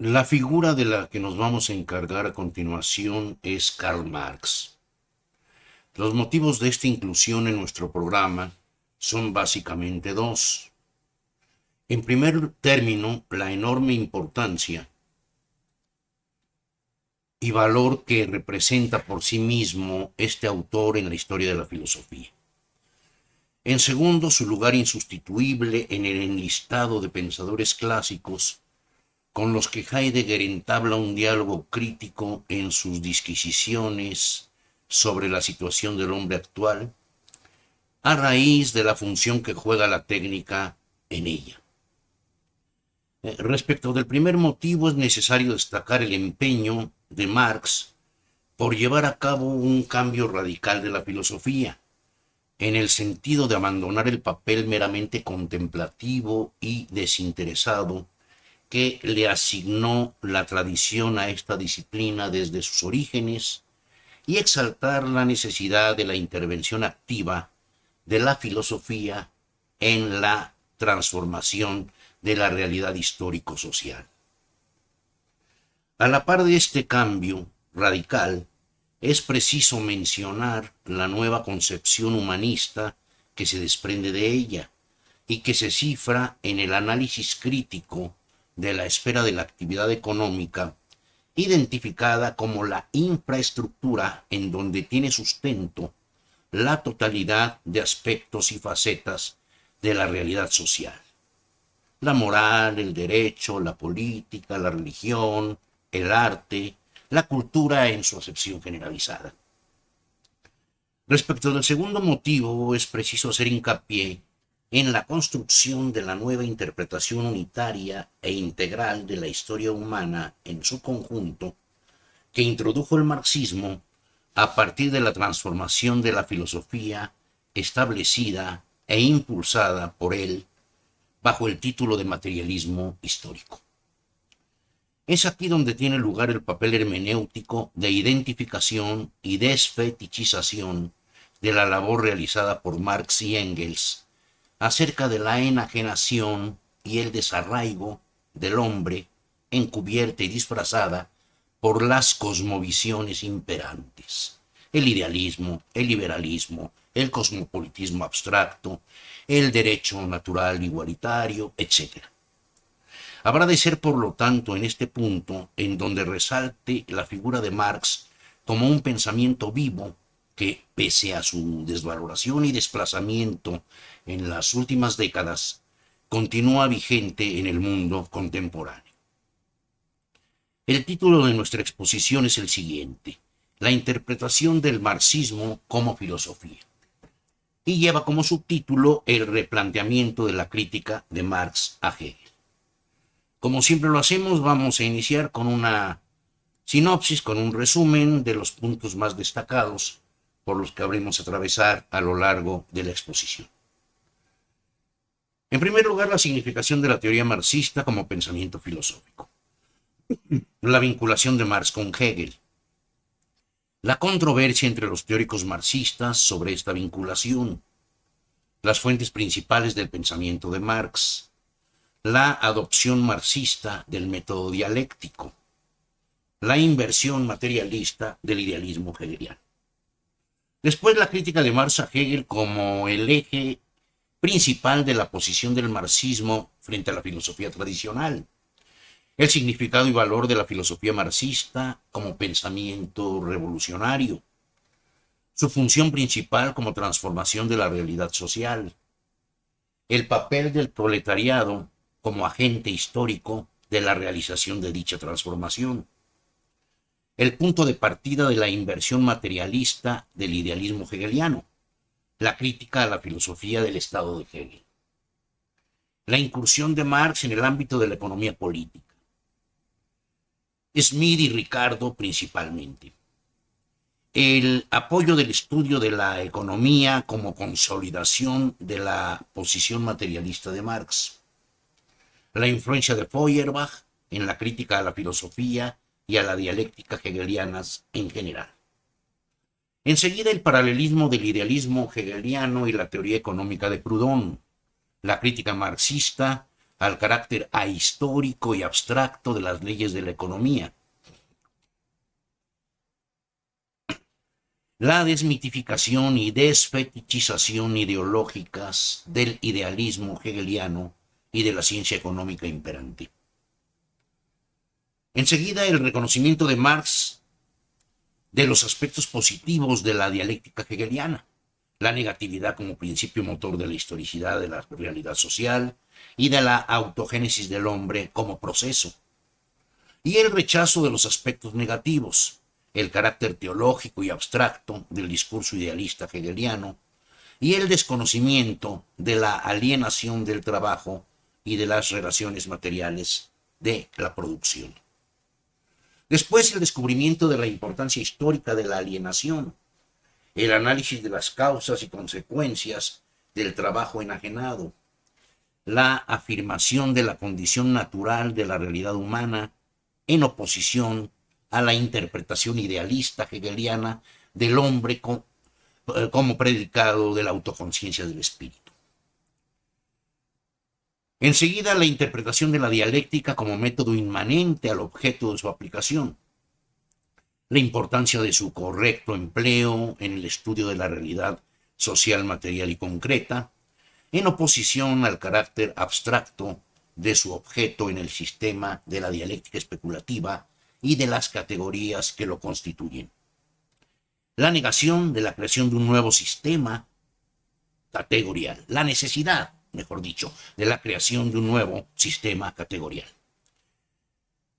La figura de la que nos vamos a encargar a continuación es Karl Marx. Los motivos de esta inclusión en nuestro programa son básicamente dos. En primer término, la enorme importancia y valor que representa por sí mismo este autor en la historia de la filosofía. En segundo, su lugar insustituible en el enlistado de pensadores clásicos con los que Heidegger entabla un diálogo crítico en sus disquisiciones sobre la situación del hombre actual, a raíz de la función que juega la técnica en ella. Respecto del primer motivo, es necesario destacar el empeño de Marx por llevar a cabo un cambio radical de la filosofía, en el sentido de abandonar el papel meramente contemplativo y desinteresado que le asignó la tradición a esta disciplina desde sus orígenes y exaltar la necesidad de la intervención activa de la filosofía en la transformación de la realidad histórico-social. A la par de este cambio radical, es preciso mencionar la nueva concepción humanista que se desprende de ella y que se cifra en el análisis crítico de la esfera de la actividad económica, identificada como la infraestructura en donde tiene sustento la totalidad de aspectos y facetas de la realidad social. La moral, el derecho, la política, la religión, el arte, la cultura en su acepción generalizada. Respecto del segundo motivo, es preciso hacer hincapié en la construcción de la nueva interpretación unitaria e integral de la historia humana en su conjunto que introdujo el marxismo a partir de la transformación de la filosofía establecida e impulsada por él bajo el título de materialismo histórico. Es aquí donde tiene lugar el papel hermenéutico de identificación y desfetichización de la labor realizada por Marx y Engels acerca de la enajenación y el desarraigo del hombre encubierta y disfrazada por las cosmovisiones imperantes, el idealismo, el liberalismo, el cosmopolitismo abstracto, el derecho natural igualitario, etc. Habrá de ser, por lo tanto, en este punto en donde resalte la figura de Marx como un pensamiento vivo que, pese a su desvaloración y desplazamiento en las últimas décadas, continúa vigente en el mundo contemporáneo. El título de nuestra exposición es el siguiente: La interpretación del marxismo como filosofía, y lleva como subtítulo el replanteamiento de la crítica de Marx a Hegel. Como siempre lo hacemos, vamos a iniciar con una sinopsis, con un resumen de los puntos más destacados por los que habremos atravesar a lo largo de la exposición. En primer lugar, la significación de la teoría marxista como pensamiento filosófico. La vinculación de Marx con Hegel. La controversia entre los teóricos marxistas sobre esta vinculación. Las fuentes principales del pensamiento de Marx. La adopción marxista del método dialéctico. La inversión materialista del idealismo hegeliano. Después, la crítica de Marx a Hegel como el eje principal de la posición del marxismo frente a la filosofía tradicional. El significado y valor de la filosofía marxista como pensamiento revolucionario. Su función principal como transformación de la realidad social. El papel del proletariado como agente histórico de la realización de dicha transformación. El punto de partida de la inversión materialista del idealismo hegeliano, la crítica a la filosofía del Estado de Hegel, la incursión de Marx en el ámbito de la economía política, Smith y Ricardo principalmente, el apoyo del estudio de la economía como consolidación de la posición materialista de Marx, la influencia de Feuerbach en la crítica a la filosofía y a la dialéctica hegelianas en general. Enseguida, el paralelismo del idealismo hegeliano y la teoría económica de Proudhon, la crítica marxista al carácter ahistórico y abstracto de las leyes de la economía. La desmitificación y desfetichización ideológicas del idealismo hegeliano y de la ciencia económica imperante. Enseguida, el reconocimiento de Marx de los aspectos positivos de la dialéctica hegeliana, la negatividad como principio motor de la historicidad de la realidad social y de la autogénesis del hombre como proceso, y el rechazo de los aspectos negativos, el carácter teológico y abstracto del discurso idealista hegeliano y el desconocimiento de la alienación del trabajo y de las relaciones materiales de la producción. Después, el descubrimiento de la importancia histórica de la alienación, el análisis de las causas y consecuencias del trabajo enajenado, la afirmación de la condición natural de la realidad humana en oposición a la interpretación idealista hegeliana del hombre como predicado de la autoconciencia del espíritu. Enseguida, la interpretación de la dialéctica como método inmanente al objeto de su aplicación, la importancia de su correcto empleo en el estudio de la realidad social, material y concreta, en oposición al carácter abstracto de su objeto en el sistema de la dialéctica especulativa y de las categorías que lo constituyen. La negación de la creación de un nuevo sistema categorial, la necesidad, mejor dicho, de la creación de un nuevo sistema categorial.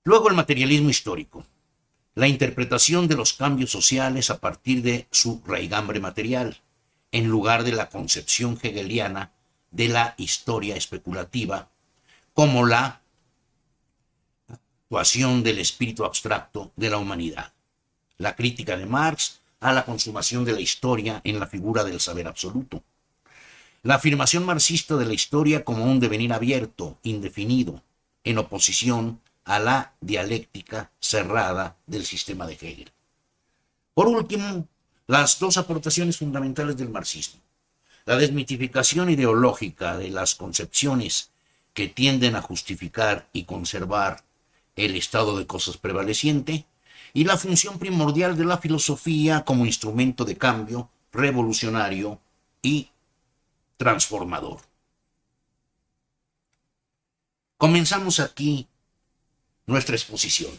Luego, el materialismo histórico, la interpretación de los cambios sociales a partir de su raigambre material, en lugar de la concepción hegeliana de la historia especulativa como la actuación del espíritu abstracto de la humanidad. La crítica de Marx a la consumación de la historia en la figura del saber absoluto. La afirmación marxista de la historia como un devenir abierto, indefinido, en oposición a la dialéctica cerrada del sistema de Hegel. Por último, las dos aportaciones fundamentales del marxismo: la desmitificación ideológica de las concepciones que tienden a justificar y conservar el estado de cosas prevaleciente, y la función primordial de la filosofía como instrumento de cambio revolucionario y transformador. Comenzamos aquí nuestra exposición.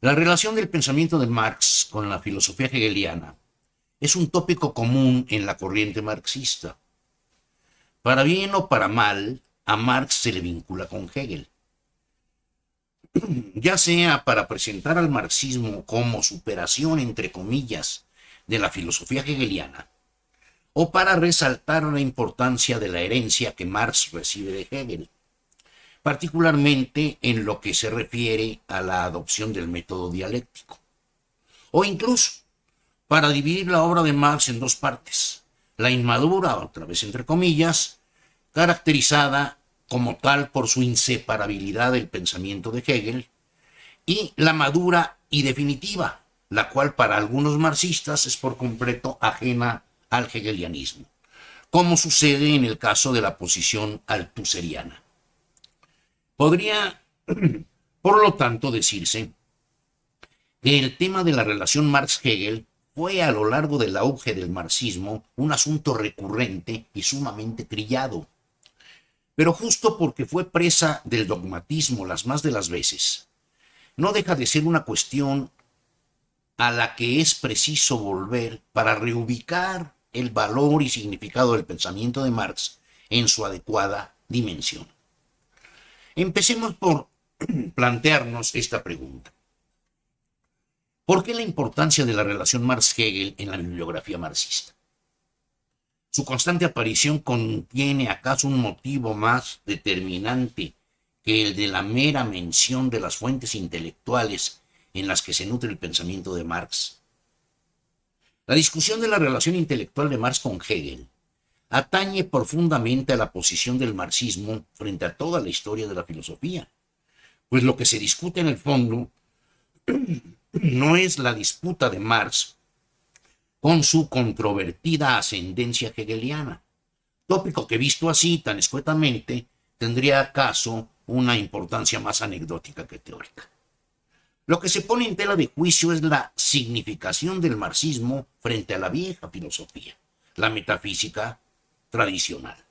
La relación del pensamiento de Marx con la filosofía hegeliana es un tópico común en la corriente marxista. Para bien o para mal, a Marx se le vincula con Hegel, ya sea para presentar al marxismo como superación, entre comillas, de la filosofía hegeliana, o para resaltar la importancia de la herencia que Marx recibe de Hegel, particularmente en lo que se refiere a la adopción del método dialéctico, o incluso para dividir la obra de Marx en dos partes: la inmadura, otra vez entre comillas, caracterizada como tal por su inseparabilidad del pensamiento de Hegel, y la madura y definitiva, la cual para algunos marxistas es por completo ajena al hegelianismo, como sucede en el caso de la posición althuseriana. Podría, por lo tanto, decirse que el tema de la relación Marx-Hegel fue a lo largo del auge del marxismo un asunto recurrente y sumamente trillado. Pero justo porque fue presa del dogmatismo las más de las veces, no deja de ser una cuestión a la que es preciso volver para reubicar el valor y significado del pensamiento de Marx en su adecuada dimensión. Empecemos por plantearnos esta pregunta: ¿por qué la importancia de la relación Marx-Hegel en la bibliografía marxista? ¿Su constante aparición contiene acaso un motivo más determinante que el de la mera mención de las fuentes intelectuales en las que se nutre el pensamiento de Marx? La discusión de la relación intelectual de Marx con Hegel atañe profundamente a la posición del marxismo frente a toda la historia de la filosofía, pues lo que se discute en el fondo no es la disputa de Marx con su controvertida ascendencia hegeliana, tópico que, visto así tan escuetamente, tendría acaso una importancia más anecdótica que teórica. Lo que se pone en tela de juicio es la significación del marxismo frente a la vieja filosofía, la metafísica tradicional,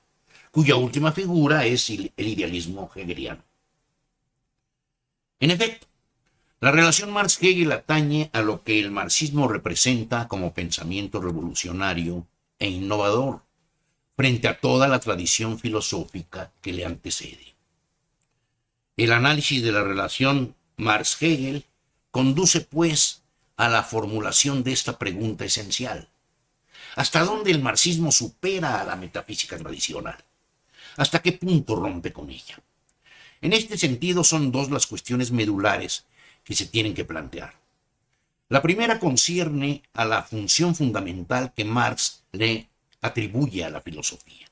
cuya última figura es el idealismo hegeliano. En efecto, la relación Marx-Hegel atañe a lo que el marxismo representa como pensamiento revolucionario e innovador frente a toda la tradición filosófica que le antecede. El análisis de la relación Marx-Hegel conduce, pues, a la formulación de esta pregunta esencial. ¿Hasta dónde el marxismo supera a la metafísica tradicional? ¿Hasta qué punto rompe con ella? En este sentido, son dos las cuestiones medulares que se tienen que plantear. La primera concierne a la función fundamental que Marx le atribuye a la filosofía.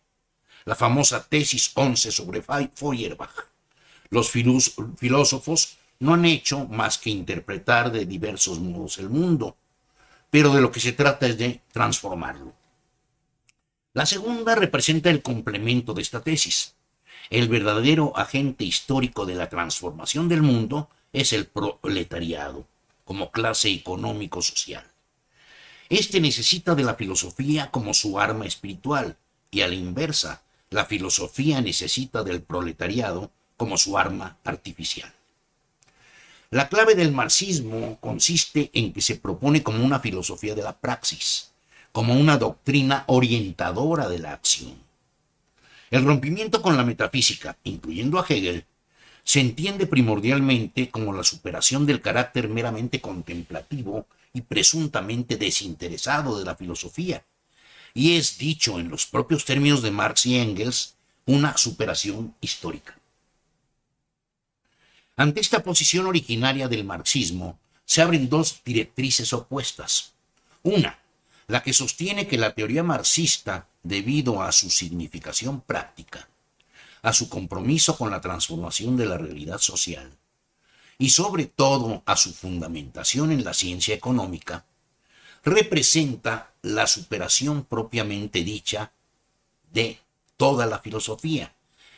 La famosa tesis 11 sobre Feuerbach. Los filósofos no han hecho más que interpretar de diversos modos el mundo, pero de lo que se trata es de transformarlo. La segunda representa el complemento de esta tesis. El verdadero agente histórico de la transformación del mundo es el proletariado, como clase económico-social. Este necesita de la filosofía como su arma espiritual, y a la inversa, la filosofía necesita del proletariado como su arma artificial. La clave del marxismo consiste en que se propone como una filosofía de la praxis, como una doctrina orientadora de la acción. El rompimiento con la metafísica, incluyendo a Hegel, se entiende primordialmente como la superación del carácter meramente contemplativo y presuntamente desinteresado de la filosofía, y es, dicho en los propios términos de Marx y Engels, una superación histórica. Ante esta posición originaria del marxismo, se abren dos directrices opuestas. Una, la que sostiene que la teoría marxista, debido a su significación práctica, a su compromiso con la transformación de la realidad social, y sobre todo a su fundamentación en la ciencia económica, representa la superación propiamente dicha de toda la filosofía,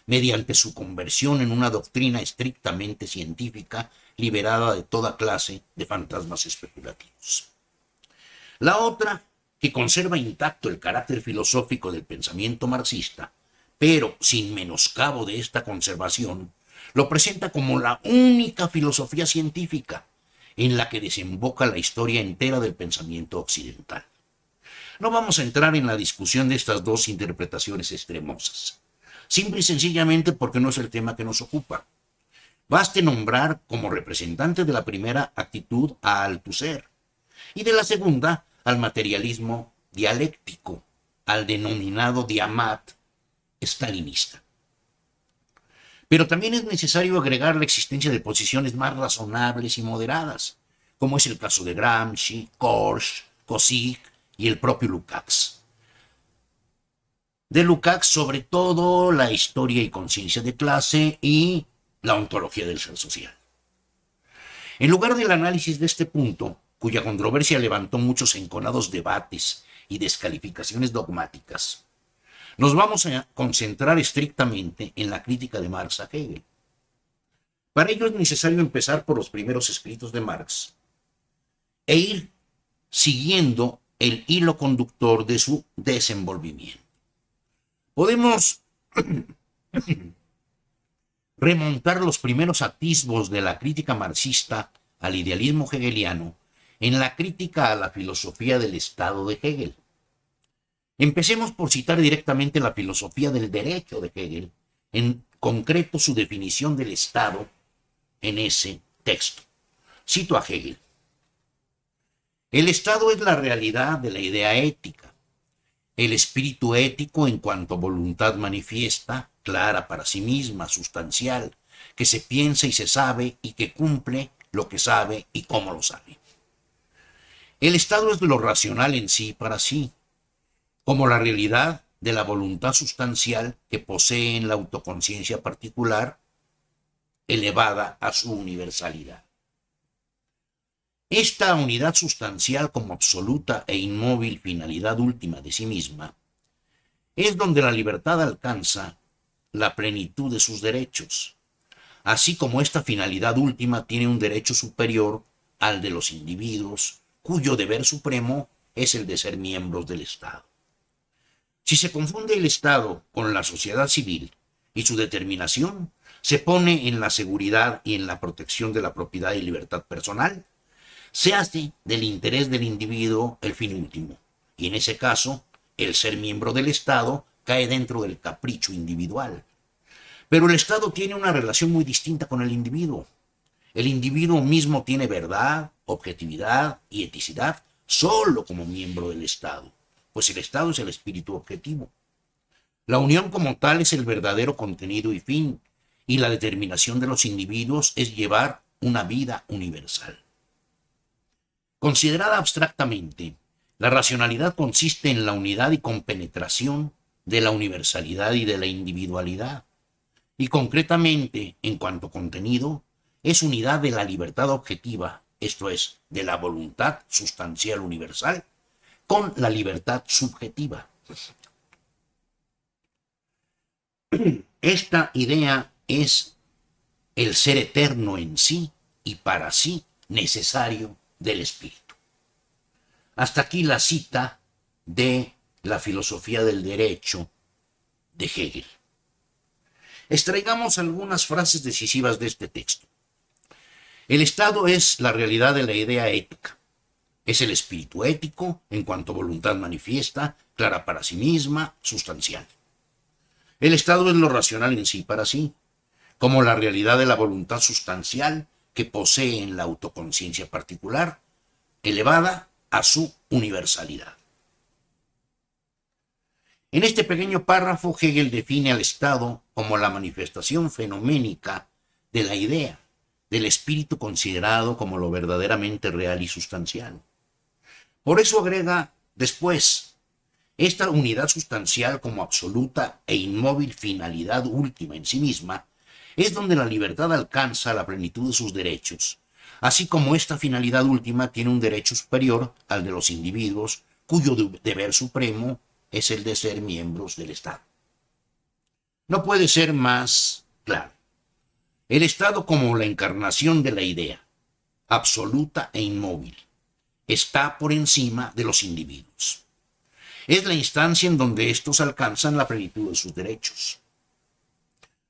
mediante su conversión en una doctrina estrictamente científica, liberada de toda clase de fantasmas especulativos. La otra, que conserva intacto el carácter filosófico del pensamiento marxista, pero sin menoscabo de esta conservación, lo presenta como la única filosofía científica en la que desemboca la historia entera del pensamiento occidental. No vamos a entrar en la discusión de estas dos interpretaciones extremosas, simple y sencillamente porque no es el tema que nos ocupa. Baste nombrar como representante de la primera actitud a Althusser y de la segunda al materialismo dialéctico, al denominado diamat stalinista. Pero también es necesario agregar la existencia de posiciones más razonables y moderadas, como es el caso de Gramsci, Korsch, Kossig y el propio Lukács. De Lukács, sobre todo, la historia y conciencia de clase y la ontología del ser social. En lugar del análisis de este punto, cuya controversia levantó muchos enconados debates y descalificaciones dogmáticas, nos vamos a concentrar estrictamente en la crítica de Marx a Hegel. Para ello es necesario empezar por los primeros escritos de Marx e ir siguiendo el hilo conductor de su desenvolvimiento. Podemos remontar los primeros atisbos de la crítica marxista al idealismo hegeliano en la crítica a la filosofía del Estado de Hegel. Empecemos por citar directamente la filosofía del derecho de Hegel, en concreto su definición del Estado en ese texto. Cito a Hegel. El Estado es la realidad de la idea ética, el espíritu ético en cuanto a voluntad manifiesta, clara para sí misma, sustancial, que se piensa y se sabe y que cumple lo que sabe y cómo lo sabe. El Estado es lo racional en sí para sí, como la realidad de la voluntad sustancial que posee en la autoconciencia particular, elevada a su universalidad. Esta unidad sustancial como absoluta e inmóvil finalidad última de sí misma, es donde la libertad alcanza la plenitud de sus derechos, así como esta finalidad última tiene un derecho superior al de los individuos, cuyo deber supremo es el de ser miembros del Estado. Si se confunde el Estado con la sociedad civil y su determinación se pone en la seguridad y en la protección de la propiedad y libertad personal, se hace del interés del individuo el fin último, y en ese caso, el ser miembro del Estado cae dentro del capricho individual. Pero el Estado tiene una relación muy distinta con el individuo. El individuo mismo tiene verdad, objetividad y eticidad solo como miembro del Estado, pues el Estado es el espíritu objetivo. La unión como tal es el verdadero contenido y fin, y la determinación de los individuos es llevar una vida universal. Considerada abstractamente, la racionalidad consiste en la unidad y compenetración de la universalidad y de la individualidad, y concretamente, en cuanto a contenido, es unidad de la libertad objetiva, esto es, de la voluntad sustancial universal, con la libertad subjetiva. Esta idea es el ser eterno en sí y para sí necesario del espíritu. Hasta aquí la cita de la filosofía del derecho de Hegel. Extraigamos algunas frases decisivas de este texto. El Estado es la realidad de la idea ética. Es el espíritu ético en cuanto a voluntad manifiesta, clara para sí misma, sustancial. El Estado es lo racional en sí para sí, como la realidad de la voluntad sustancial que posee en la autoconciencia particular, elevada a su universalidad. En este pequeño párrafo, Hegel define al Estado como la manifestación fenoménica de la idea, del espíritu considerado como lo verdaderamente real y sustancial. Por eso agrega después, esta unidad sustancial como absoluta e inmóvil finalidad última en sí misma, es donde la libertad alcanza la plenitud de sus derechos, así como esta finalidad última tiene un derecho superior al de los individuos, cuyo deber supremo es el de ser miembros del Estado. No puede ser más claro. El Estado como la encarnación de la idea, absoluta e inmóvil, está por encima de los individuos. Es la instancia en donde estos alcanzan la plenitud de sus derechos.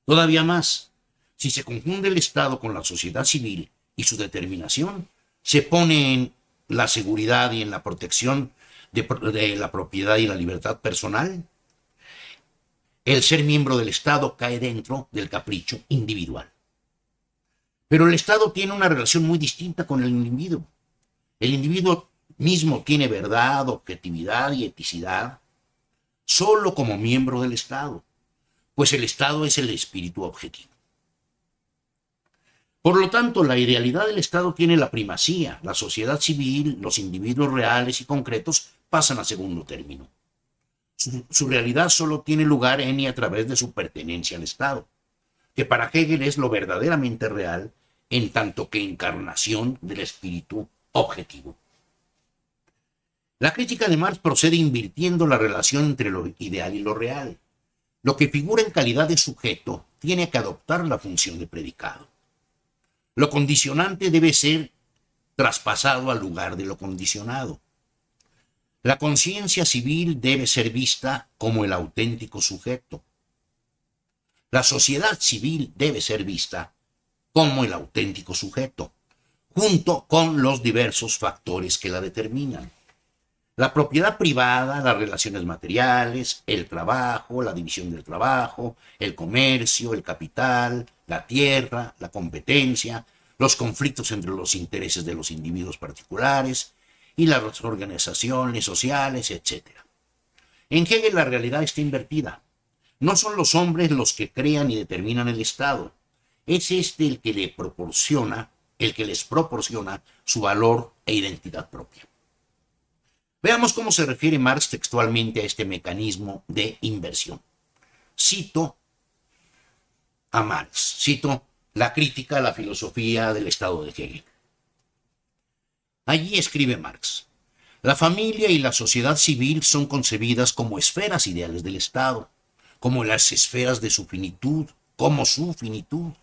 Todavía más, si se confunde el Estado con la sociedad civil y su determinación, se pone en la seguridad y en la protección de la propiedad y la libertad personal, el ser miembro del Estado cae dentro del capricho individual. Pero el Estado tiene una relación muy distinta con el individuo. El individuo mismo tiene verdad, objetividad y eticidad solo como miembro del Estado, pues el Estado es el espíritu objetivo. Por lo tanto, la idealidad del Estado tiene la primacía, la sociedad civil, los individuos reales y concretos pasan a segundo término. Su realidad solo tiene lugar en y a través de su pertenencia al Estado, que para Hegel es lo verdaderamente real, en tanto que encarnación del espíritu objetivo. La crítica de Marx procede invirtiendo la relación entre lo ideal y lo real. Lo que figura en calidad de sujeto tiene que adoptar la función de predicado. Lo condicionante debe ser traspasado al lugar de lo condicionado. La conciencia civil debe ser vista como el auténtico sujeto. La sociedad civil debe ser vista como el auténtico sujeto, junto con los diversos factores que la determinan. La propiedad privada, las relaciones materiales, el trabajo, la división del trabajo, el comercio, el capital, la tierra, la competencia, los conflictos entre los intereses de los individuos particulares y las organizaciones sociales, etc. En Hegel la realidad está invertida. No son los hombres los que crean y determinan el Estado. Es este el que les proporciona su valor e identidad propia. Veamos cómo se refiere Marx textualmente a este mecanismo de inversión. Cito a Marx, cito la crítica a la filosofía del Estado de Hegel. Allí escribe Marx: la familia y la sociedad civil son concebidas como esferas ideales del Estado, como las esferas de su finitud, como su finitud.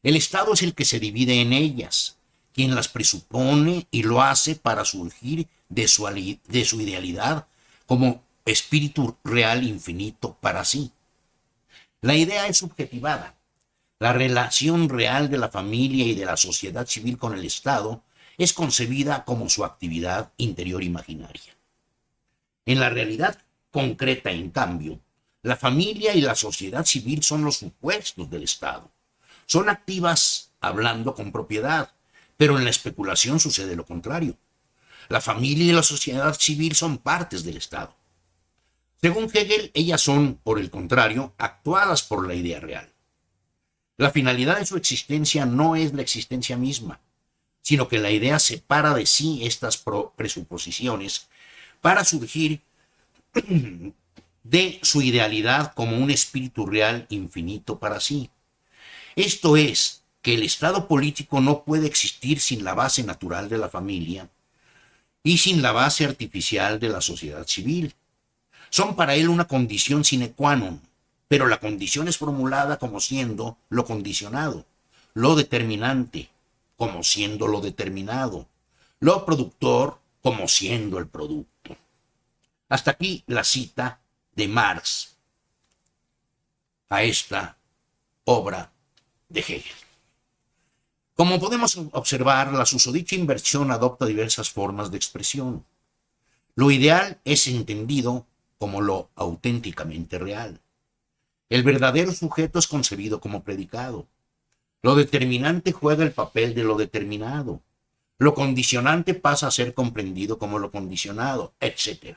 El Estado es el que se divide en ellas, quien las presupone y lo hace para surgir de su idealidad como espíritu real infinito para sí. La idea es subjetivada. La relación real de la familia y de la sociedad civil con el Estado es concebida como su actividad interior imaginaria. En la realidad concreta, en cambio, la familia y la sociedad civil son los supuestos del Estado. Son activas hablando con propiedad, pero en la especulación sucede lo contrario. La familia y la sociedad civil son partes del Estado. Según Hegel, ellas son, por el contrario, actuadas por la idea real. La finalidad de su existencia no es la existencia misma, sino que la idea separa de sí estas presuposiciones para surgir de su idealidad como un espíritu real infinito para sí. Esto es, que el Estado político no puede existir sin la base natural de la familia y sin la base artificial de la sociedad civil. Son para él una condición sine qua non, pero la condición es formulada como siendo lo condicionado, lo determinante como siendo lo determinado, lo productor como siendo el producto. Hasta aquí la cita de Marx a esta obra de Hegel. Como podemos observar, la susodicha inversión adopta diversas formas de expresión. Lo ideal es entendido como lo auténticamente real. El verdadero sujeto es concebido como predicado. Lo determinante juega el papel de lo determinado. Lo condicionante pasa a ser comprendido como lo condicionado, etc.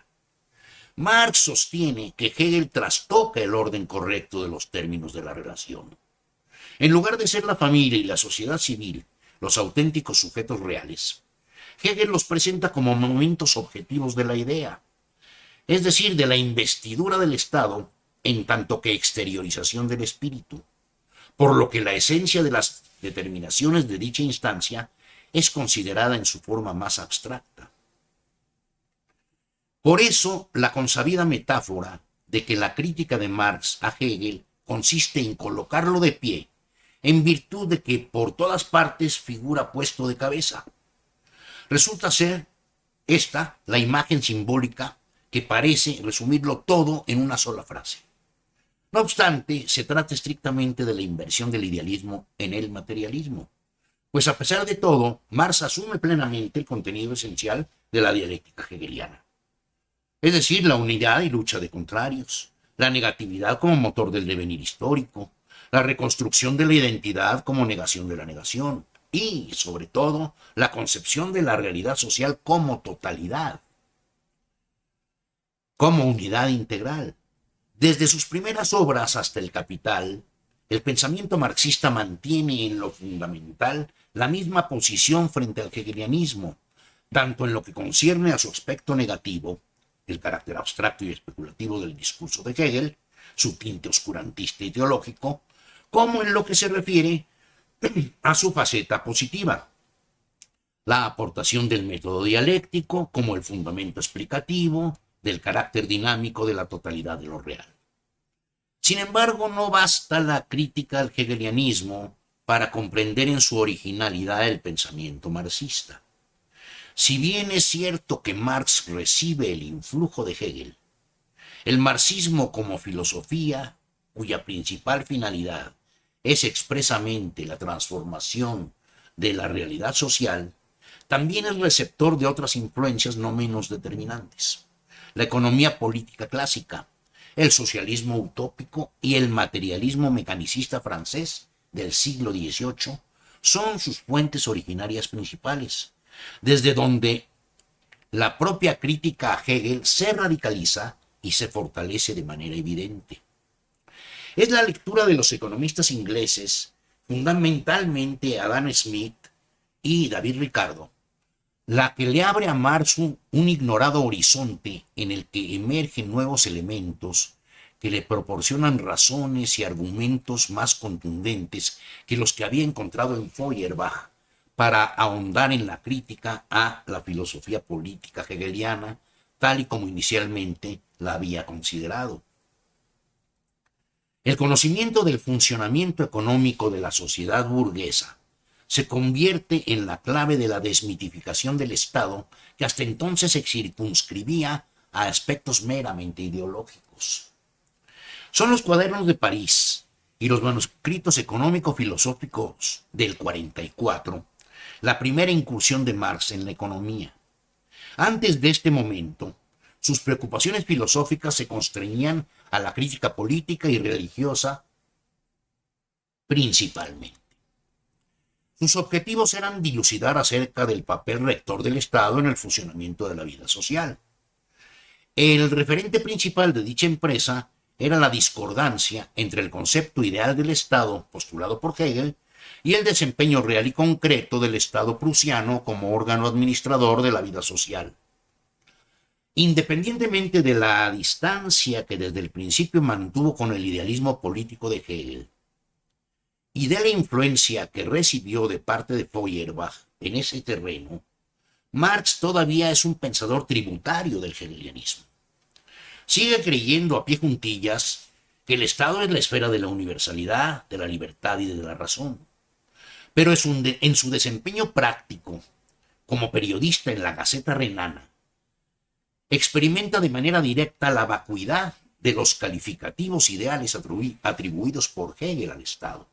Marx sostiene que Hegel trastoca el orden correcto de los términos de la relación. En lugar de ser la familia y la sociedad civil los auténticos sujetos reales, Hegel los presenta como momentos objetivos de la idea, es decir, de la investidura del Estado en tanto que exteriorización del espíritu, por lo que la esencia de las determinaciones de dicha instancia es considerada en su forma más abstracta. Por eso, la consabida metáfora de que la crítica de Marx a Hegel consiste en colocarlo de pie, en virtud de que por todas partes figura puesto de cabeza. Resulta ser esta la imagen simbólica que parece resumirlo todo en una sola frase. No obstante, se trata estrictamente de la inversión del idealismo en el materialismo, pues a pesar de todo, Marx asume plenamente el contenido esencial de la dialéctica hegeliana, es decir, la unidad y lucha de contrarios, la negatividad como motor del devenir histórico, la reconstrucción de la identidad como negación de la negación y, sobre todo, la concepción de la realidad social como totalidad, como unidad integral. Desde sus primeras obras hasta el Capital, el pensamiento marxista mantiene en lo fundamental la misma posición frente al hegelianismo, tanto en lo que concierne a su aspecto negativo, el carácter abstracto y especulativo del discurso de Hegel, su tinte oscurantista y teológico, como en lo que se refiere a su faceta positiva, la aportación del método dialéctico como el fundamento explicativo del carácter dinámico de la totalidad de lo real. Sin embargo, no basta la crítica al hegelianismo para comprender en su originalidad el pensamiento marxista. Si bien es cierto que Marx recibe el influjo de Hegel, el marxismo como filosofía, cuya principal finalidad es expresamente la transformación de la realidad social, también es receptor de otras influencias no menos determinantes. La economía política clásica, el socialismo utópico y el materialismo mecanicista francés del siglo XVIII son sus fuentes originarias principales, desde donde la propia crítica a Hegel se radicaliza y se fortalece de manera evidente. Es la lectura de los economistas ingleses, fundamentalmente Adam Smith y David Ricardo, la que le abre a Marx un ignorado horizonte en el que emergen nuevos elementos que le proporcionan razones y argumentos más contundentes que los que había encontrado en Feuerbach para ahondar en la crítica a la filosofía política hegeliana, tal y como inicialmente la había considerado. El conocimiento del funcionamiento económico de la sociedad burguesa se convierte en la clave de la desmitificación del Estado, que hasta entonces se circunscribía a aspectos meramente ideológicos. Son los cuadernos de París y los manuscritos económico-filosóficos del 44 la primera incursión de Marx en la economía. Antes de este momento, sus preocupaciones filosóficas se constreñían a la crítica política y religiosa principalmente. Sus objetivos eran dilucidar acerca del papel rector del Estado en el funcionamiento de la vida social. El referente principal de dicha empresa era la discordancia entre el concepto ideal del Estado postulado por Hegel y el desempeño real y concreto del Estado prusiano como órgano administrador de la vida social. Independientemente de la distancia que desde el principio mantuvo con el idealismo político de Hegel y de la influencia que recibió de parte de Feuerbach en ese terreno, Marx todavía es un pensador tributario del hegelianismo. Sigue creyendo a pie juntillas que el Estado es la esfera de la universalidad, de la libertad y de la razón. Pero en su desempeño práctico, como periodista en la Gaceta Renana, experimenta de manera directa la vacuidad de los calificativos ideales atribuidos por Hegel al Estado.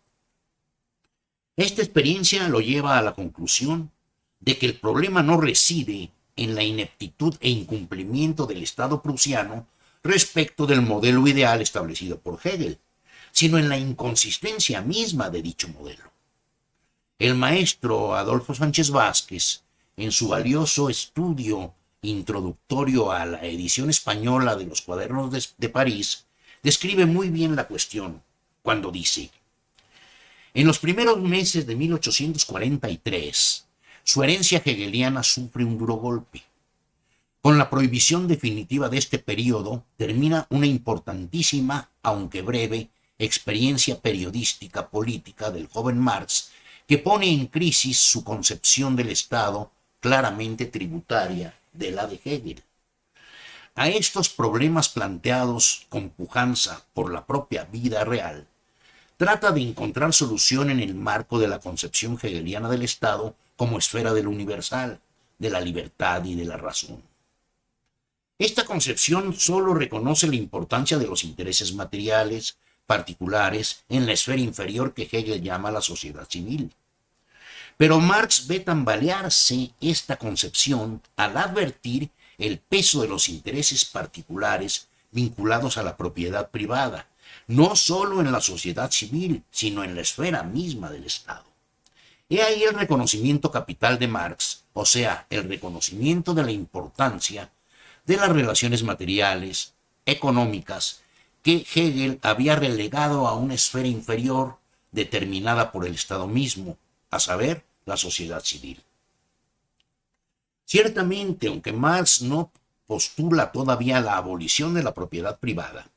Esta experiencia lo lleva a la conclusión de que el problema no reside en la ineptitud e incumplimiento del Estado prusiano respecto del modelo ideal establecido por Hegel, sino en la inconsistencia misma de dicho modelo. El maestro Adolfo Sánchez Vázquez, en su valioso estudio introductorio a la edición española de los Cuadernos de París, describe muy bien la cuestión cuando dice: en los primeros meses de 1843, su herencia hegeliana sufre un duro golpe. Con la prohibición definitiva de este periodo, termina una importantísima, aunque breve, experiencia periodística política del joven Marx, que pone en crisis su concepción del Estado, claramente tributaria de la de Hegel. A estos problemas planteados con pujanza por la propia vida real, trata de encontrar solución en el marco de la concepción hegeliana del Estado como esfera del universal, de la libertad y de la razón. Esta concepción solo reconoce la importancia de los intereses materiales particulares en la esfera inferior que Hegel llama la sociedad civil. Pero Marx ve tambalearse esta concepción al advertir el peso de los intereses particulares vinculados a la propiedad privada, no solo en la sociedad civil, sino en la esfera misma del Estado. He ahí el reconocimiento capital de Marx, o sea, el reconocimiento de la importancia de las relaciones materiales, económicas, que Hegel había relegado a una esfera inferior determinada por el Estado mismo, a saber, la sociedad civil. Ciertamente, aunque Marx no postula todavía la abolición de la propiedad privada,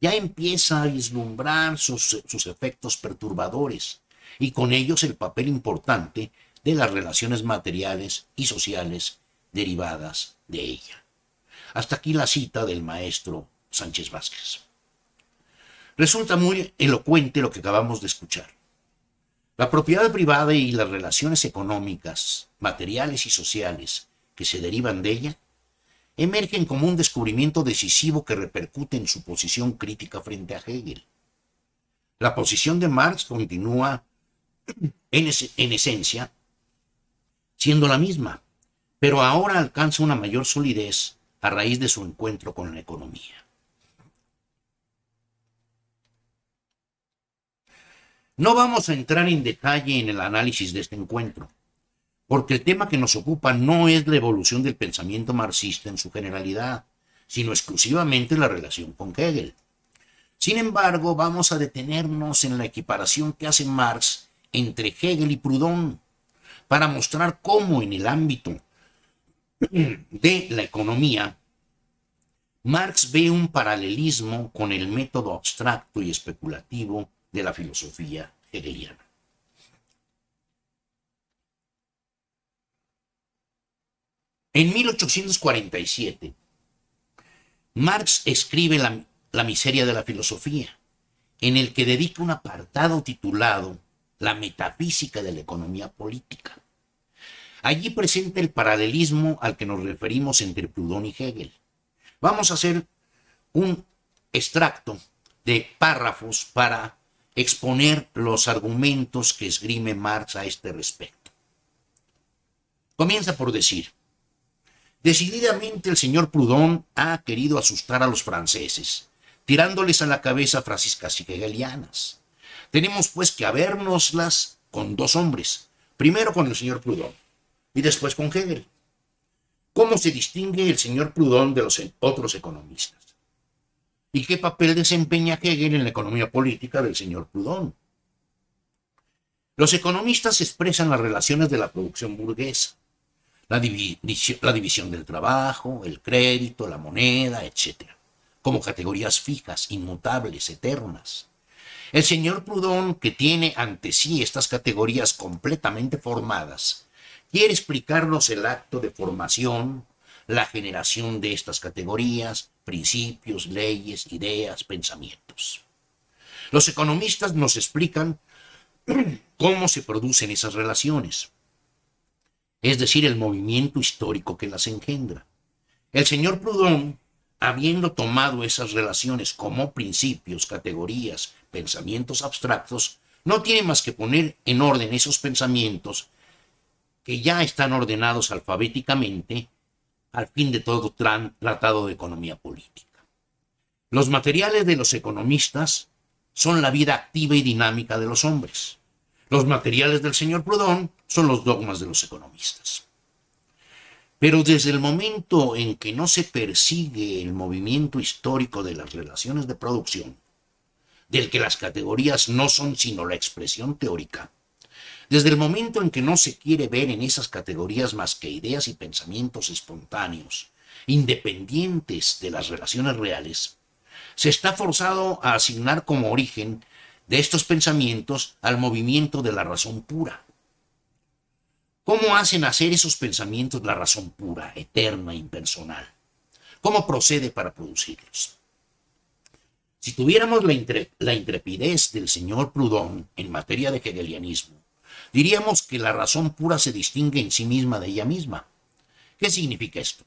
ya empieza a vislumbrar sus efectos perturbadores y con ellos el papel importante de las relaciones materiales y sociales derivadas de ella. Hasta aquí la cita del maestro Sánchez Vázquez. Resulta muy elocuente lo que acabamos de escuchar. La propiedad privada y las relaciones económicas, materiales y sociales que se derivan de ella emergen como un descubrimiento decisivo que repercute en su posición crítica frente a Hegel. La posición de Marx continúa en esencia siendo la misma, pero ahora alcanza una mayor solidez a raíz de su encuentro con la economía. No vamos a entrar en detalle en el análisis de este encuentro, porque el tema que nos ocupa no es la evolución del pensamiento marxista en su generalidad, sino exclusivamente la relación con Hegel. Sin embargo, vamos a detenernos en la equiparación que hace Marx entre Hegel y Proudhon, para mostrar cómo en el ámbito de la economía, Marx ve un paralelismo con el método abstracto y especulativo de la filosofía hegeliana. En 1847, Marx escribe la miseria de la filosofía, en el que dedica un apartado titulado La metafísica de la economía política. Allí presenta el paralelismo al que nos referimos entre Proudhon y Hegel. Vamos a hacer un extracto de párrafos para exponer los argumentos que esgrime Marx a este respecto. Comienza por decir: decididamente el señor Proudhon ha querido asustar a los franceses, tirándoles a la cabeza frases casi hegelianas. Tenemos pues que habérnoslas con dos hombres, primero con el señor Proudhon y después con Hegel. ¿Cómo se distingue el señor Proudhon de los otros economistas? ¿Y qué papel desempeña Hegel en la economía política del señor Proudhon? Los economistas expresan las relaciones de la producción burguesa, la división del trabajo, el crédito, la moneda, etc., como categorías fijas, inmutables, eternas. El señor Proudhon, que tiene ante sí estas categorías completamente formadas, quiere explicarnos el acto de formación, la generación de estas categorías, principios, leyes, ideas, pensamientos. Los economistas nos explican cómo se producen esas relaciones, es decir, el movimiento histórico que las engendra. El señor Proudhon, habiendo tomado esas relaciones como principios, categorías, pensamientos abstractos, no tiene más que poner en orden esos pensamientos que ya están ordenados alfabéticamente al fin de todo tratado de economía política. Los materiales de los economistas son la vida activa y dinámica de los hombres. Los materiales del señor Proudhon son los dogmas de los economistas. Pero desde el momento en que no se persigue el movimiento histórico de las relaciones de producción, del que las categorías no son sino la expresión teórica, desde el momento en que no se quiere ver en esas categorías más que ideas y pensamientos espontáneos, independientes de las relaciones reales, se está forzado a asignar como origen de estos pensamientos al movimiento de la razón pura. ¿Cómo hacen nacer esos pensamientos la razón pura, eterna, impersonal? ¿Cómo procede para producirlos? Si tuviéramos la intrepidez del señor Proudhon en materia de hegelianismo, diríamos que la razón pura se distingue en sí misma de ella misma. ¿Qué significa esto?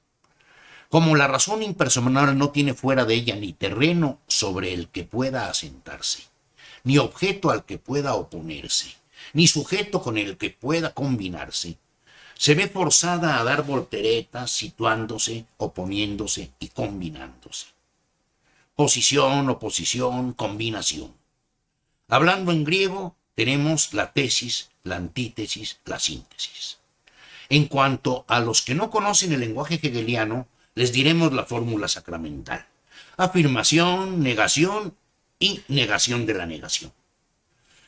Como la razón impersonal no tiene fuera de ella ni terreno sobre el que pueda asentarse, ni objeto al que pueda oponerse, ni sujeto con el que pueda combinarse, se ve forzada a dar volteretas situándose, oponiéndose y combinándose. Posición, oposición, combinación. Hablando en griego, tenemos la tesis, la antítesis, la síntesis. En cuanto a los que no conocen el lenguaje hegeliano, les diremos la fórmula sacramental: afirmación, negación y negación de la negación.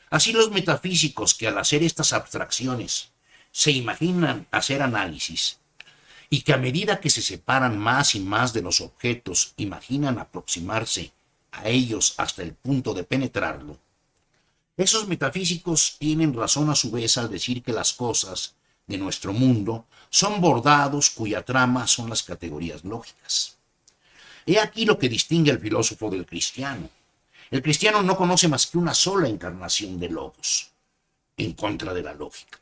Así los metafísicos, que al hacer estas abstracciones se imaginan hacer análisis y que a medida que se separan más y más de los objetos imaginan aproximarse a ellos hasta el punto de penetrarlo, esos metafísicos tienen razón a su vez al decir que las cosas de nuestro mundo son bordados cuya trama son las categorías lógicas. He aquí lo que distingue al filósofo del cristiano. El cristiano no conoce más que una sola encarnación de logos, en contra de la lógica.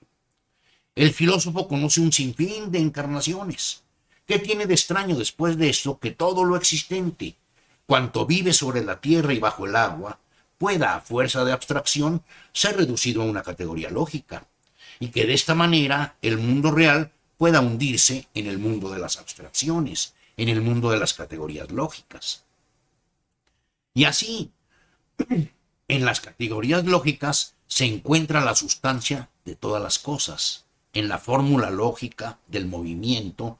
El filósofo conoce un sinfín de encarnaciones. ¿Qué tiene de extraño después de esto que todo lo existente, cuanto vive sobre la tierra y bajo el agua, pueda, a fuerza de abstracción, ser reducido a una categoría lógica, y que de esta manera el mundo real pueda hundirse en el mundo de las abstracciones, en el mundo de las categorías lógicas? Y así, en las categorías lógicas se encuentra la sustancia de todas las cosas. En la fórmula lógica del movimiento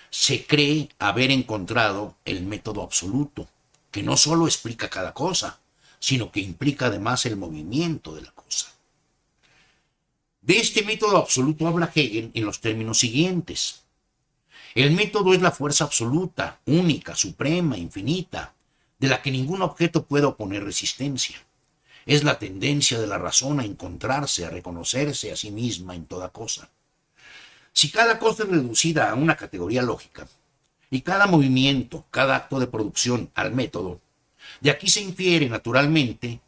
se cree haber encontrado el método absoluto, que no solo explica cada cosa, sino que implica además el movimiento de la cosa. De este método absoluto habla Hegel en los términos siguientes: el método es la fuerza absoluta, única, suprema, infinita, de la que ningún objeto puede oponer resistencia. Es la tendencia de la razón a encontrarse, a reconocerse a sí misma en toda cosa. Si cada cosa es reducida a una categoría lógica, y cada movimiento, cada acto de producción al método, de aquí se infiere naturalmente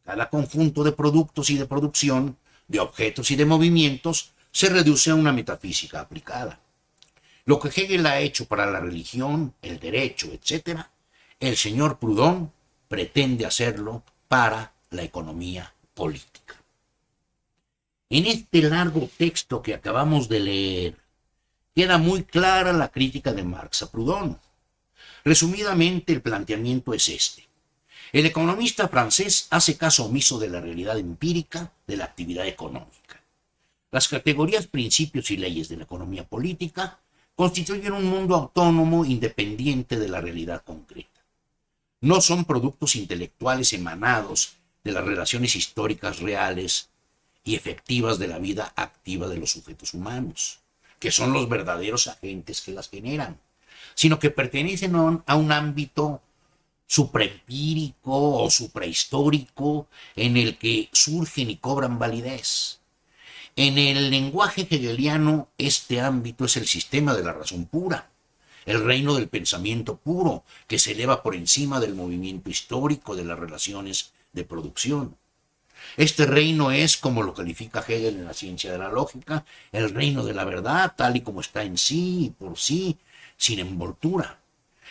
Cada conjunto de productos y de producción, de objetos y de movimientos, se reduce a una metafísica aplicada. Lo que Hegel ha hecho para la religión, el derecho, etc., el señor Proudhon pretende hacerlo para la economía política. En este largo texto que acabamos de leer, queda muy clara la crítica de Marx a Proudhon. Resumidamente, el planteamiento es este. El economista francés hace caso omiso de la realidad empírica de la actividad económica. Las categorías, principios y leyes de la economía política constituyen un mundo autónomo independiente de la realidad concreta. No son productos intelectuales emanados de las relaciones históricas reales y efectivas de la vida activa de los sujetos humanos, que son los verdaderos agentes que las generan, sino que pertenecen a un ámbito supraempírico o suprahistórico en el que surgen y cobran validez. En el lenguaje hegeliano, este ámbito es el sistema de la razón pura, el reino del pensamiento puro, que se eleva por encima del movimiento histórico de las relaciones de producción. Este reino es, como lo califica Hegel en la ciencia de la lógica, el reino de la verdad, tal y como está en sí y por sí, sin envoltura,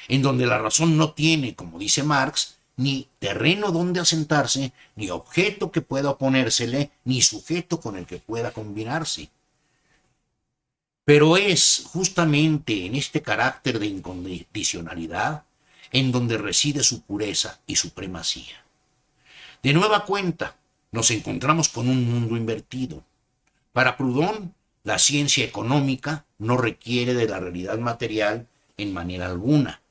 en donde la razón no tiene, como dice Marx, ni terreno donde asentarse, ni objeto que pueda oponérsele, ni sujeto con el que pueda combinarse. Pero es justamente en este carácter de incondicionalidad en donde reside su pureza y supremacía. De nueva cuenta, nos encontramos con un mundo invertido. Para Proudhon, la ciencia económica no requiere de la realidad material en manera alguna,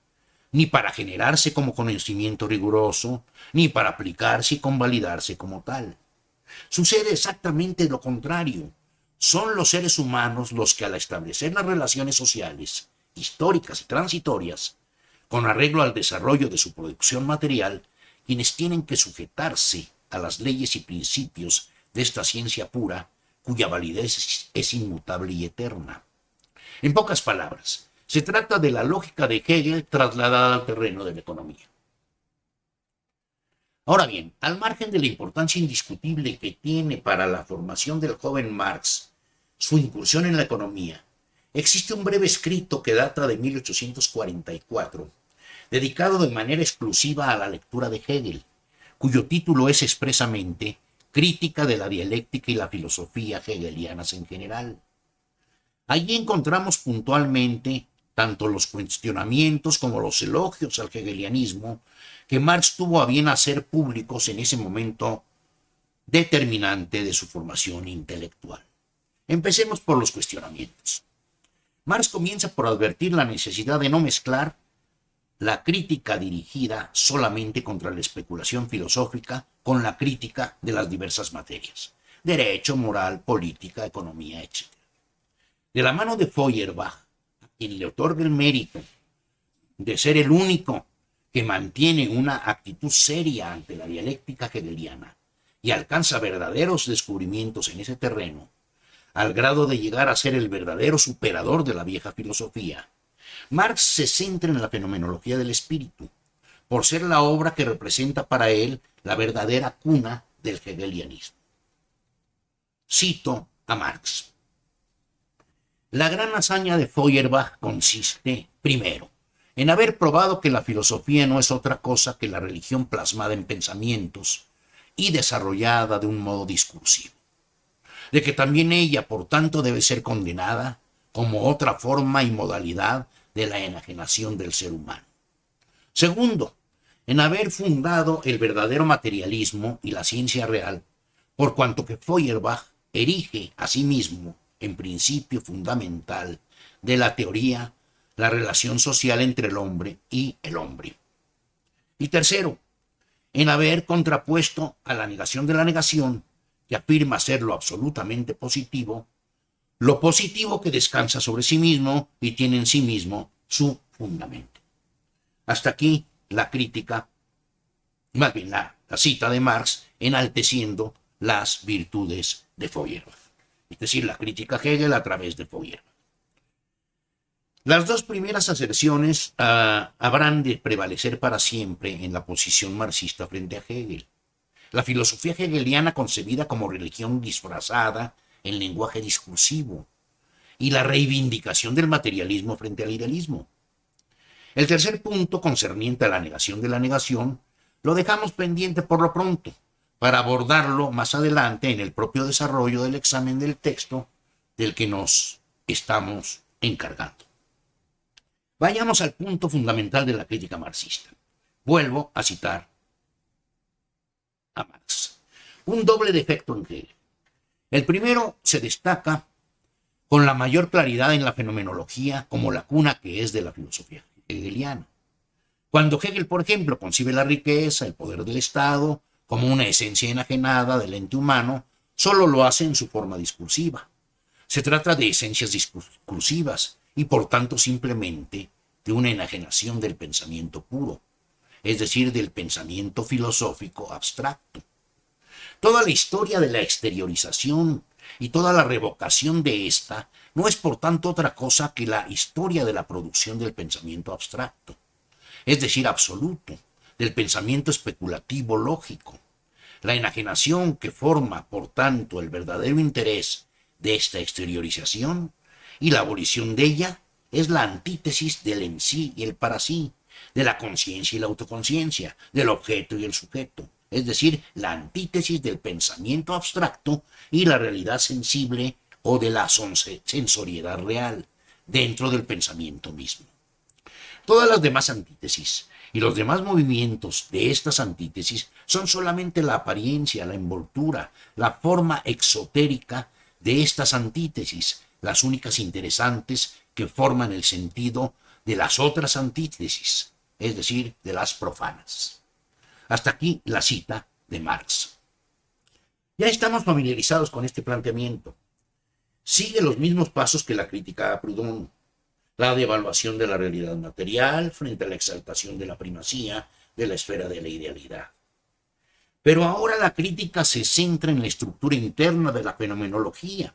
ni para generarse como conocimiento riguroso, ni para aplicarse y convalidarse como tal. Sucede exactamente lo contrario. Son los seres humanos los que, al establecer las relaciones sociales, históricas y transitorias, con arreglo al desarrollo de su producción material, quienes tienen que sujetarse a las leyes y principios de esta ciencia pura, cuya validez es inmutable y eterna. En pocas palabras, se trata de la lógica de Hegel trasladada al terreno de la economía. Ahora bien, al margen de la importancia indiscutible que tiene para la formación del joven Marx su incursión en la economía, existe un breve escrito que data de 1844, dedicado de manera exclusiva a la lectura de Hegel, cuyo título es expresamente Crítica de la dialéctica y la filosofía hegelianas en general. Allí encontramos puntualmente tanto los cuestionamientos como los elogios al hegelianismo que Marx tuvo a bien hacer públicos en ese momento determinante de su formación intelectual. Empecemos por los cuestionamientos. Marx comienza por advertir la necesidad de no mezclar la crítica dirigida solamente contra la especulación filosófica con la crítica de las diversas materias: derecho, moral, política, economía, etc. De la mano de Feuerbach, a quien le otorga el mérito de ser el único que mantiene una actitud seria ante la dialéctica hegeliana y alcanza verdaderos descubrimientos en ese terreno, al grado de llegar a ser el verdadero superador de la vieja filosofía, Marx se centra en la fenomenología del espíritu, por ser la obra que representa para él la verdadera cuna del hegelianismo. Cito a Marx. La gran hazaña de Feuerbach consiste, primero, en haber probado que la filosofía no es otra cosa que la religión plasmada en pensamientos y desarrollada de un modo discursivo, de que también ella, por tanto, debe ser condenada como otra forma y modalidad de la enajenación del ser humano. Segundo, en haber fundado el verdadero materialismo y la ciencia real, por cuanto que Feuerbach erige a sí mismo en principio fundamental de la teoría la relación social entre el hombre y el hombre. Y tercero, en haber contrapuesto a la negación de la negación, que afirma ser lo absolutamente positivo, lo positivo que descansa sobre sí mismo y tiene en sí mismo su fundamento. Hasta aquí la crítica, más bien la cita de Marx, enalteciendo las virtudes de Feuerbach, es decir, la crítica a Hegel a través de Feuerbach. Las dos primeras aserciones habrán de prevalecer para siempre en la posición marxista frente a Hegel. la filosofía hegeliana concebida como religión disfrazada en lenguaje discursivo y la reivindicación del materialismo frente al idealismo. El tercer punto, concerniente a la negación de la negación, lo dejamos pendiente por lo pronto, para abordarlo más adelante en el propio desarrollo del examen del texto del que nos estamos encargando. Vayamos al punto fundamental de la crítica marxista. Vuelvo a citar a Marx. Un doble defecto en Hegel. El primero se destaca con la mayor claridad en la fenomenología como la cuna que es de la filosofía hegeliana. Cuando Hegel, por ejemplo, concibe la riqueza, el poder del Estado, como una esencia enajenada del ente humano, solo lo hace en su forma discursiva. Se trata de esencias discursivas y por tanto simplemente de una enajenación del pensamiento puro, es decir, del pensamiento filosófico abstracto. Toda la historia de la exteriorización y toda la revocación de esta no es por tanto otra cosa que la historia de la producción del pensamiento abstracto, es decir, absoluto, del pensamiento especulativo lógico. La enajenación que forma, por tanto, el verdadero interés de esta exteriorización y la abolición de ella es la antítesis del en sí y el para sí, de la conciencia y la autoconciencia, del objeto y el sujeto, es decir, la antítesis del pensamiento abstracto y la realidad sensible o de la sensoriedad real dentro del pensamiento mismo. Todas las demás antítesis y los demás movimientos de estas antítesis son solamente la apariencia, la envoltura, la forma exotérica de estas antítesis, las únicas interesantes que forman el sentido de las otras antítesis, es decir, de las profanas. Hasta aquí la cita de Marx. Ya estamos familiarizados con este planteamiento. Sigue los mismos pasos que la crítica a Proudhon, la devaluación de la realidad material frente a la exaltación de la primacía de la esfera de la idealidad. Pero ahora la crítica se centra en la estructura interna de la fenomenología,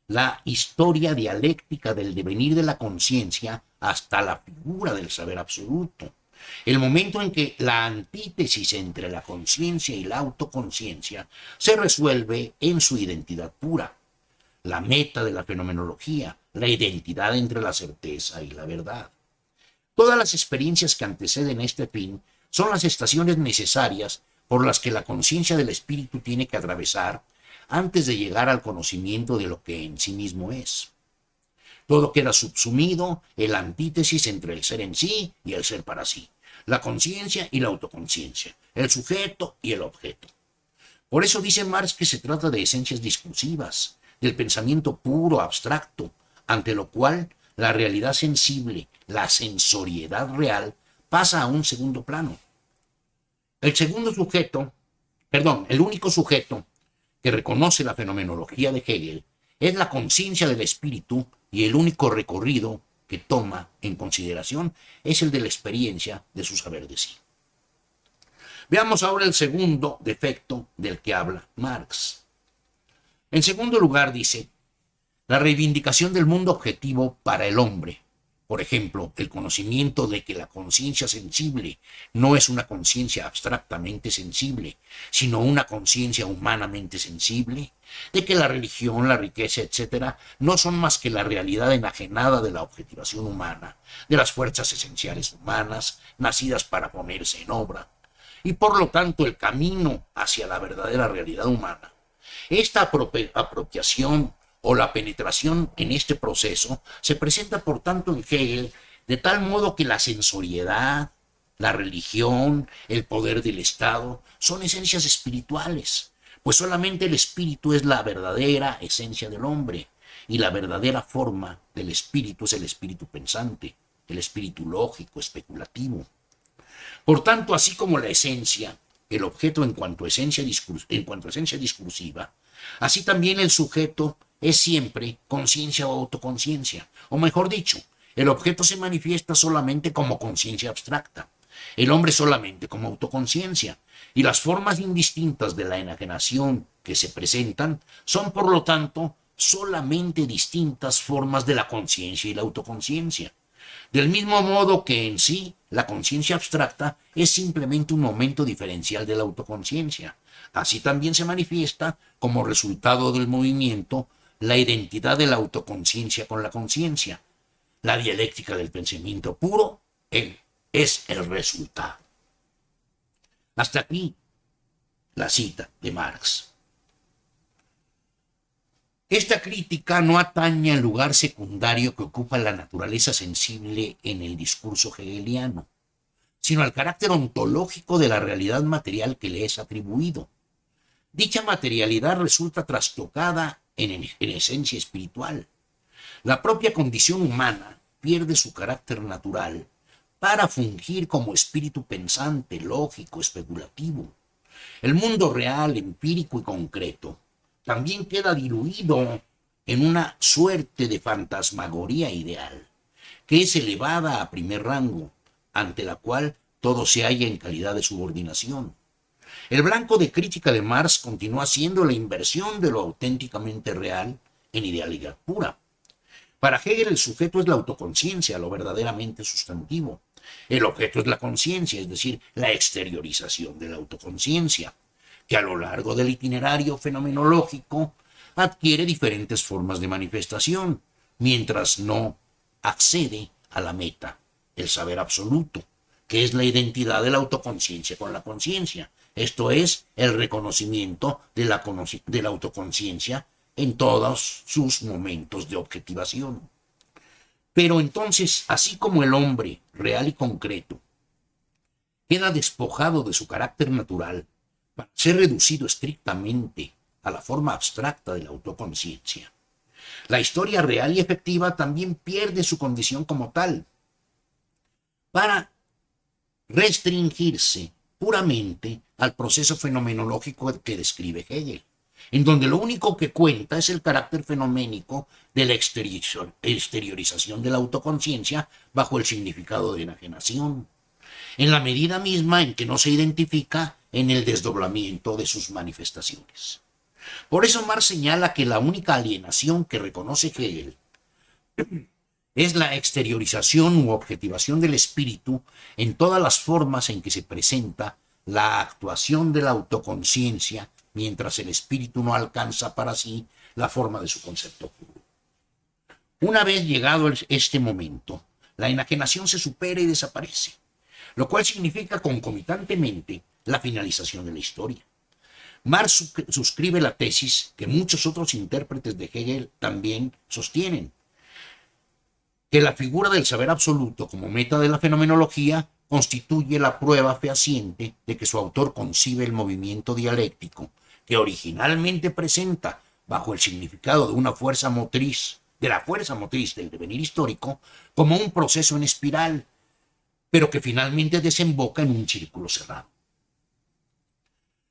la historia dialéctica del devenir de la conciencia hasta la figura del saber absoluto, el momento en que la antítesis entre la conciencia y la autoconciencia se resuelve en su identidad pura, la meta de la fenomenología, la identidad entre la certeza y la verdad. Todas las experiencias que anteceden este fin son las estaciones necesarias por las que la conciencia del espíritu tiene que atravesar antes de llegar al conocimiento de lo que en sí mismo es. Todo queda subsumido en la antítesis entre el ser en sí y el ser para sí, la conciencia y la autoconciencia, el sujeto y el objeto. Por eso dice Marx que se trata de esencias discursivas, del pensamiento puro, abstracto, ante lo cual la realidad sensible, la sensoriedad real, pasa a un segundo plano. El único sujeto que reconoce la fenomenología de Hegel es la conciencia del espíritu y el único recorrido que toma en consideración es el de la experiencia de su saber de sí. Veamos ahora el segundo defecto del que habla Marx. En segundo lugar, dice, la reivindicación del mundo objetivo para el hombre. Por ejemplo, el conocimiento de que la conciencia sensible no es una conciencia abstractamente sensible, sino una conciencia humanamente sensible, de que la religión, la riqueza, etc., no son más que la realidad enajenada de la objetivación humana, de las fuerzas esenciales humanas, nacidas para ponerse en obra, y por lo tanto el camino hacia la verdadera realidad humana. Esta apropiación o la penetración en este proceso se presenta por tanto en Hegel de tal modo que la sensoriedad, la religión, el poder del Estado son esencias espirituales, pues solamente el espíritu es la verdadera esencia del hombre y la verdadera forma del espíritu es el espíritu pensante, el espíritu lógico, especulativo. Por tanto, así como la esencia, el objeto en cuanto a esencia discursiva, así también el sujeto es siempre conciencia o autoconciencia, o mejor dicho, el objeto se manifiesta solamente como conciencia abstracta, el hombre solamente como autoconciencia, y las formas indistintas de la enajenación que se presentan son, por lo tanto, solamente distintas formas de la conciencia y la autoconciencia. Del mismo modo que en sí, la conciencia abstracta es simplemente un momento diferencial de la autoconciencia, Así también se manifiesta como resultado del movimiento la identidad de la autoconciencia con la conciencia. La dialéctica del pensamiento puro es el resultado. Hasta aquí la cita de Marx. Esta crítica no atañe al lugar secundario que ocupa la naturaleza sensible en el discurso hegeliano, sino al carácter ontológico de la realidad material que le es atribuido. Dicha materialidad resulta trastocada en esencia espiritual. La propia condición humana pierde su carácter natural para fungir como espíritu pensante, lógico, especulativo. El mundo real, empírico y concreto también queda diluido en una suerte de fantasmagoría ideal, que es elevada a primer rango, ante la cual todo se halla en calidad de subordinación. El blanco de crítica de Marx continúa siendo la inversión de lo auténticamente real en idealidad pura. Para Hegel el sujeto es la autoconciencia, lo verdaderamente sustantivo. El objeto es la conciencia, es decir, la exteriorización de la autoconciencia, que a lo largo del itinerario fenomenológico adquiere diferentes formas de manifestación, mientras no accede a la meta, el saber absoluto, que es la identidad de la autoconciencia con la conciencia. Esto es el reconocimiento de la autoconciencia en todos sus momentos de objetivación. Pero entonces, así como el hombre real y concreto queda despojado de su carácter natural para ser reducido estrictamente a la forma abstracta de la autoconciencia, la historia real y efectiva también pierde su condición como tal, para restringirse puramente al proceso fenomenológico que describe Hegel, en donde lo único que cuenta es el carácter fenoménico de la exteriorización de la autoconciencia bajo el significado de enajenación, en la medida misma en que no se identifica en el desdoblamiento de sus manifestaciones. Por eso Marx señala que la única alienación que reconoce Hegel es la exteriorización u objetivación del espíritu en todas las formas en que se presenta la actuación de la autoconciencia, mientras el espíritu no alcanza para sí la forma de su concepto puro. Una vez llegado este momento, la enajenación se supera y desaparece, lo cual significa concomitantemente la finalización de la historia. Marx suscribe la tesis que muchos otros intérpretes de Hegel también sostienen, que la figura del saber absoluto como meta de la fenomenología constituye la prueba fehaciente de que su autor concibe el movimiento dialéctico que originalmente presenta bajo el significado de una fuerza motriz, de la fuerza motriz del devenir histórico, como un proceso en espiral, pero que finalmente desemboca en un círculo cerrado.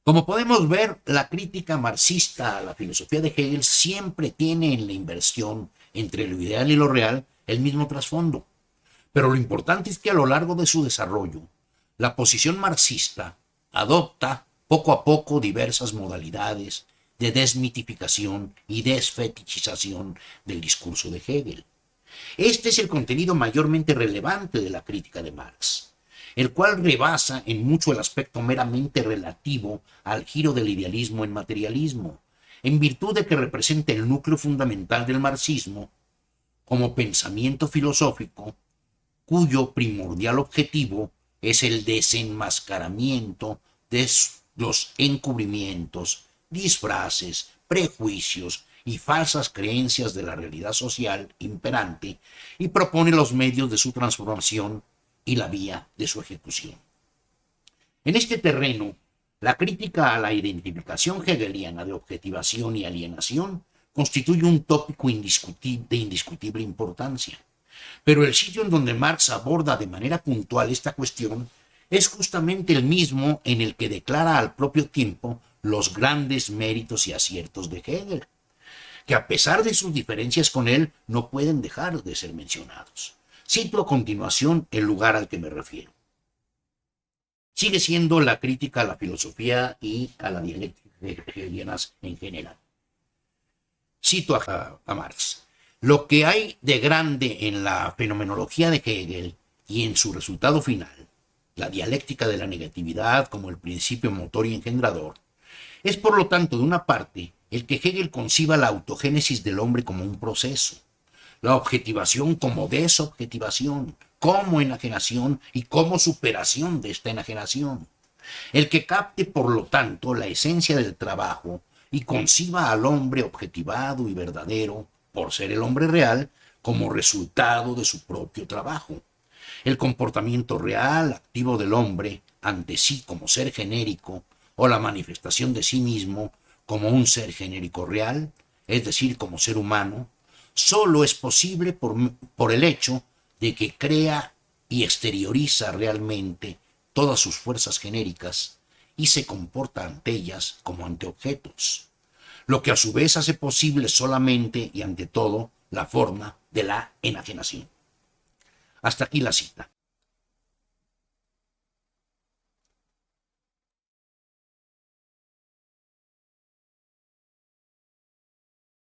Como podemos ver, la crítica marxista a la filosofía de Hegel siempre tiene en la inversión entre lo ideal y lo real el mismo trasfondo. Pero lo importante es que a lo largo de su desarrollo, la posición marxista adopta poco a poco diversas modalidades de desmitificación y desfetichización del discurso de Hegel. Este es el contenido mayormente relevante de la crítica de Marx, el cual rebasa en mucho el aspecto meramente relativo al giro del idealismo en materialismo, en virtud de que representa el núcleo fundamental del marxismo como pensamiento filosófico, cuyo primordial objetivo es el desenmascaramiento de los encubrimientos, disfraces, prejuicios y falsas creencias de la realidad social imperante, y propone los medios de su transformación y la vía de su ejecución. En este terreno, la crítica a la identificación hegeliana de objetivación y alienación constituye un tópico de indiscutible importancia. Pero el sitio en donde Marx aborda de manera puntual esta cuestión es justamente el mismo en el que declara al propio tiempo los grandes méritos y aciertos de Hegel, que a pesar de sus diferencias con él no pueden dejar de ser mencionados. Cito a continuación el lugar al que me refiero. Sigue siendo la crítica a la filosofía y a la dialéctica hegelianas en general. Cito a Marx. Lo que hay de grande en la fenomenología de Hegel y en su resultado final, la dialéctica de la negatividad como el principio motor y engendrador, Es por lo tanto, de una parte, el que Hegel conciba la autogénesis del hombre como un proceso, la objetivación como desobjetivación, como enajenación y como superación de esta enajenación. El que capte, por lo tanto, la esencia del trabajo y conciba al hombre objetivado y verdadero, por ser el hombre real, como resultado de su propio trabajo. El comportamiento real, activo del hombre, ante sí como ser genérico, o la manifestación de sí mismo como un ser genérico real, es decir, como ser humano, solo es posible por el hecho de que crea y exterioriza realmente todas sus fuerzas genéricas y se comporta ante ellas como ante objetos, lo que a su vez hace posible solamente y ante todo la forma de la enajenación. Hasta aquí la cita.